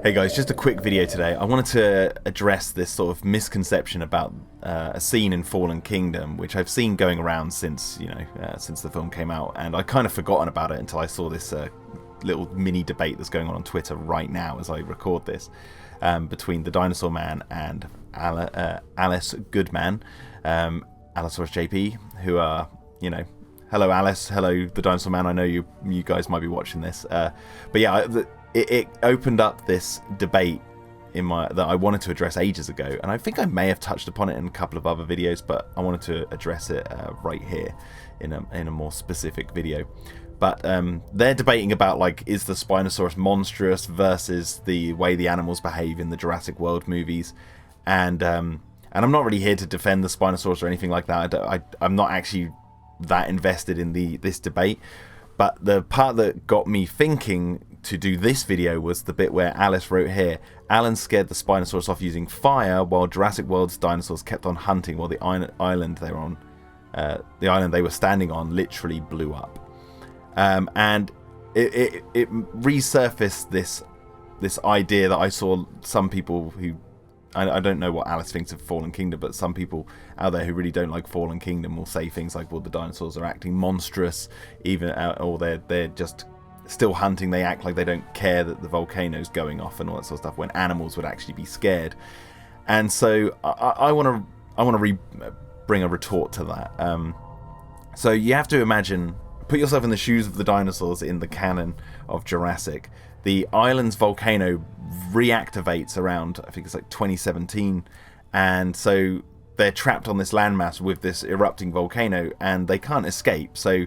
Hey guys, just a quick video today. I wanted to address this sort of misconception about a scene in Fallen Kingdom, which I've seen going around since since the film came out, and I kind of forgotten about it until I saw this little mini debate that's going on Twitter right now as I record this, between the Dinosaur Man and Alice Goodman, Allosaurus JP, who are, hello Alice, hello the Dinosaur Man. I know you guys might be watching this, but yeah. It opened up this debate that I wanted to address ages ago, and I think I may have touched upon it in a couple of other videos, but I wanted to address it right here in a more specific video. But they're debating about, like, is the Spinosaurus monstrous versus the way the animals behave in the Jurassic World movies, and I'm not really here to defend the Spinosaurus or anything like that. I'm not actually that invested in this debate. But the part that got me thinking to do this video was the bit where Alice wrote here, Alan scared the Spinosaurus off using fire while Jurassic World's dinosaurs kept on hunting while the island they were on, the island they were standing on literally blew up. And it resurfaced this idea that I saw some people who, I don't know what Alice thinks of Fallen Kingdom, but some people out there who really don't like Fallen Kingdom will say things like, well, the dinosaurs are acting monstrous, or they're just still hunting. They act like they don't care that the volcano's going off and all that sort of stuff, when animals would actually be scared. And so I want to bring a retort to that. So you have to imagine, put yourself in the shoes of the dinosaurs in the canon of Jurassic. The island's volcano reactivates around, I think it's like 2017, and so they're trapped on this landmass with this erupting volcano and they can't escape. So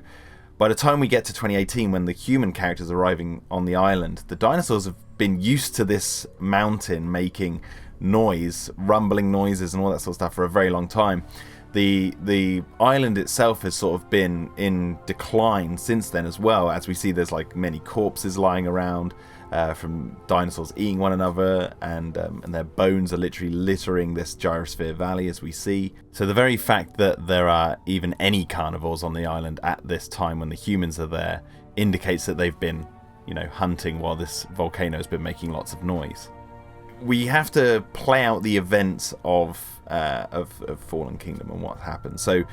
by the time we get to 2018, when the human characters are arriving on the island, the dinosaurs have been used to this mountain making noise, rumbling noises and all that sort of stuff for a very long time. The island itself has sort of been in decline since then as well, as we see there's like many corpses lying around from dinosaurs eating one another, and their bones are literally littering this gyrosphere valley, as we see. So the very fact that there are even any carnivores on the island at this time when the humans are there indicates that they've been, hunting while this volcano has been making lots of noise. We have to play out the events of Fallen Kingdom and what happened. So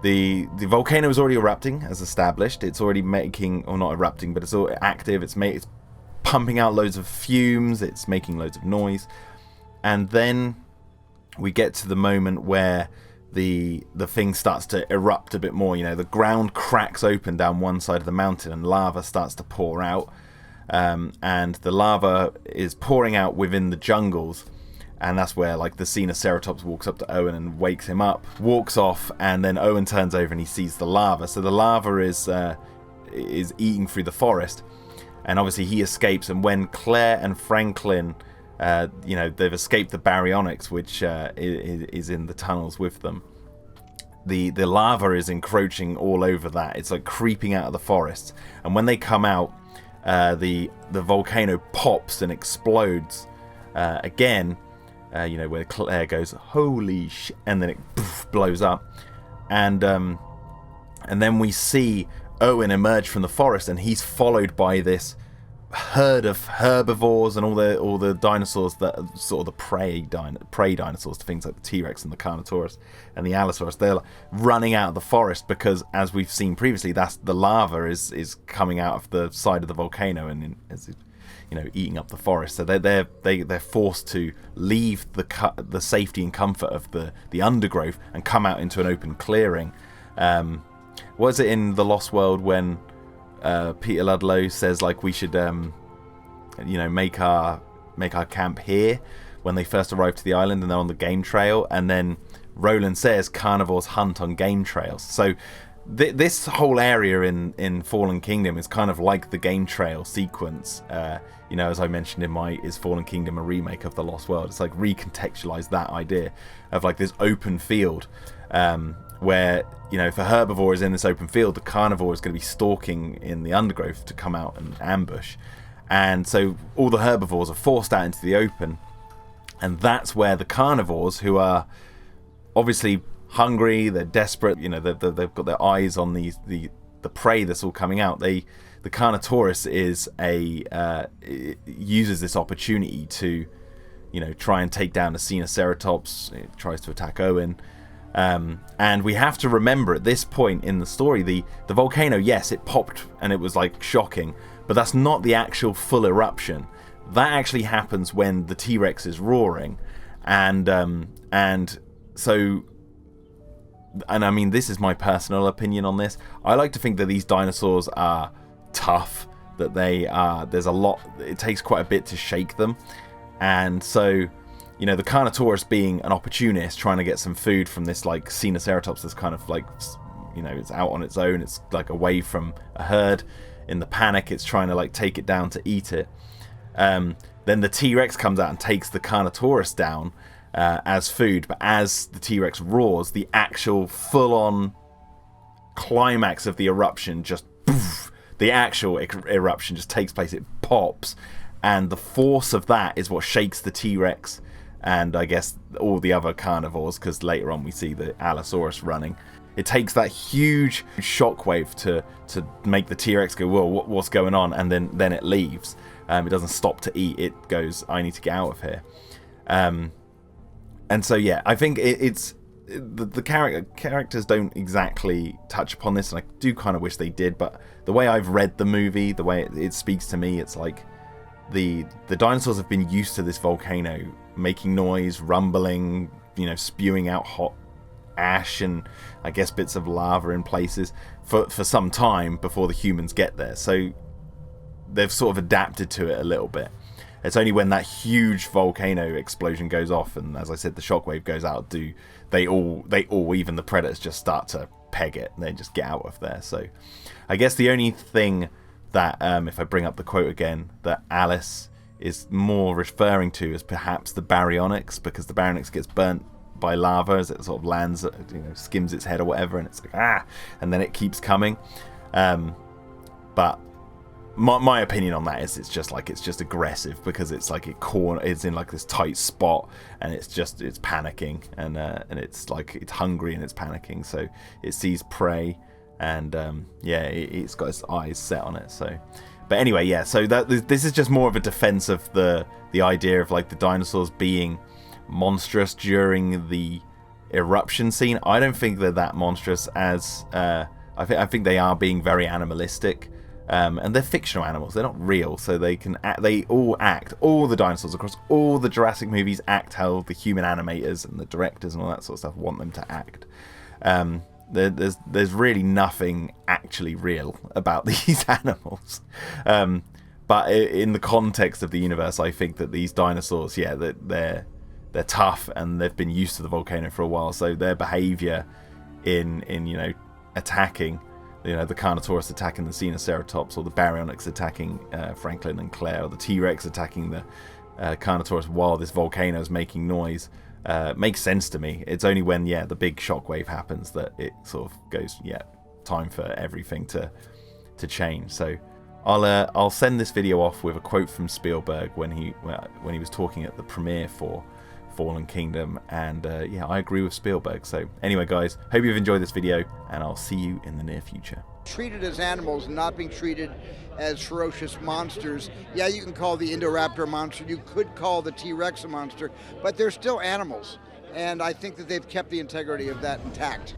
the volcano is already erupting, as established. It's already making, or not erupting, but it's all active. It's pumping out loads of fumes. It's making loads of noise. And then we get to the moment where the thing starts to erupt a bit more. The ground cracks open down one side of the mountain and lava starts to pour out. And the lava is pouring out within the jungles, and that's where, like, the Ceratops walks up to Owen and wakes him up, walks off, and then Owen turns over and he sees the lava. So the lava is eating through the forest, and obviously he escapes. And when Claire and Franklin, they've escaped the baryonyx, which is in the tunnels with them, the lava is encroaching all over that. It's like creeping out of the forest, and when they come out, the volcano pops and explodes again, where Claire goes, holy shit, and then it blows up, and then we see Owen emerge from the forest, and he's followed by this herd of herbivores and all the dinosaurs that are sort of the prey dinosaurs, to things like the T-Rex and the Carnotaurus and the Allosaurus. They're running out of the forest because, as we've seen previously, that's the lava is coming out of the side of the volcano and eating up the forest. So they're forced to leave the safety and comfort of the undergrowth and come out into an open clearing. Was it in The Lost World when Peter Ludlow says, like, we should make our camp here, when they first arrive to the island and they're on the game trail, and then Roland says carnivores hunt on game trails. So this whole area in Fallen Kingdom is kind of like the game trail sequence. As I mentioned in my Is Fallen Kingdom a Remake of The Lost World? It's like recontextualize that idea of like this open field, where, if a herbivore is in this open field, the carnivore is going to be stalking in the undergrowth to come out and ambush. And so all the herbivores are forced out into the open, and that's where the carnivores, who are obviously hungry, they're desperate, they've got their eyes on the prey that's all coming out, they the Carnotaurus is uses this opportunity to, you know, try and take down the Sinoceratops. It tries to attack Owen. And we have to remember at this point in the story, the volcano, yes, it popped and it was like shocking, but that's not the actual full eruption. That actually happens when the T-Rex is roaring. And I mean, this is my personal opinion on this. I like to think that these dinosaurs are tough, that there's a lot, it takes quite a bit to shake them. And so, you know, the Carnotaurus being an opportunist trying to get some food from this like Sinoceratops that's kind of like, you know, it's out on its own, it's like away from a herd. In the panic, it's trying to like take it down to eat it. Then the T-Rex comes out and takes the Carnotaurus down as food, but as the T-Rex roars, the actual full-on climax of the eruption just poof, the actual eruption just takes place. It pops, and the force of that is what shakes the T-Rex and I guess all the other carnivores, because later on we see the Allosaurus running. It takes that huge shockwave to make the T-Rex go, whoa, what's going on? And then it leaves. It doesn't stop to eat. It goes, I need to get out of here. And so, yeah, I think it's the characters don't exactly touch upon this, and I do kind of wish they did, but the way I've read the movie, the way it speaks to me, it's like the dinosaurs have been used to this volcano making noise, rumbling, you know, spewing out hot ash and I guess bits of lava in places for some time before the humans get there. So they've sort of adapted to it a little bit. It's only when that huge volcano explosion goes off, and as I said, the shockwave goes out, do they all, even the predators, just start to peg it and they just get out of there. So I guess the only thing that, if I bring up the quote again, that Alice is more referring to is perhaps the baryonyx, because the baryonyx gets burnt by lava as it sort of lands, you know, skims its head or whatever, and it's like, ah, and then it keeps coming. But my opinion on that is it's just aggressive, because it's like it's in like this tight spot, and it's panicking, and it's like it's hungry and it's panicking, so it sees prey, and yeah, it's got its eyes set on it. So, but anyway, yeah, so this is just more of a defense of the idea of like the dinosaurs being monstrous during the eruption scene. I don't think they're that monstrous as I think they are being very animalistic. And they're fictional animals, they're not real, so they all act, all the dinosaurs across all the Jurassic movies act how the human animators and the directors and all that sort of stuff want them to act. There's really nothing actually real about these animals, but in the context of the universe, I think that these dinosaurs, yeah, they're tough, and they've been used to the volcano for a while, so their behavior in you know, attacking, you know, the Carnotaurus attacking the Sinoceratops, or the Baryonyx attacking Franklin and Claire, or the T-Rex attacking the Carnotaurus while this volcano is making noise, makes sense to me. It's only when, yeah, the big shockwave happens that it sort of goes, yeah, time for everything to change. So I'll send this video off with a quote from Spielberg when he was talking at the premiere for Fallen Kingdom, and yeah, I agree with Spielberg. So anyway, guys, hope you've enjoyed this video, and I'll see you in the near future. Treated as animals, not being treated as ferocious monsters. Yeah, you can call the Indoraptor a monster, you could call the T-Rex a monster, but they're still animals, and I think that they've kept the integrity of that intact.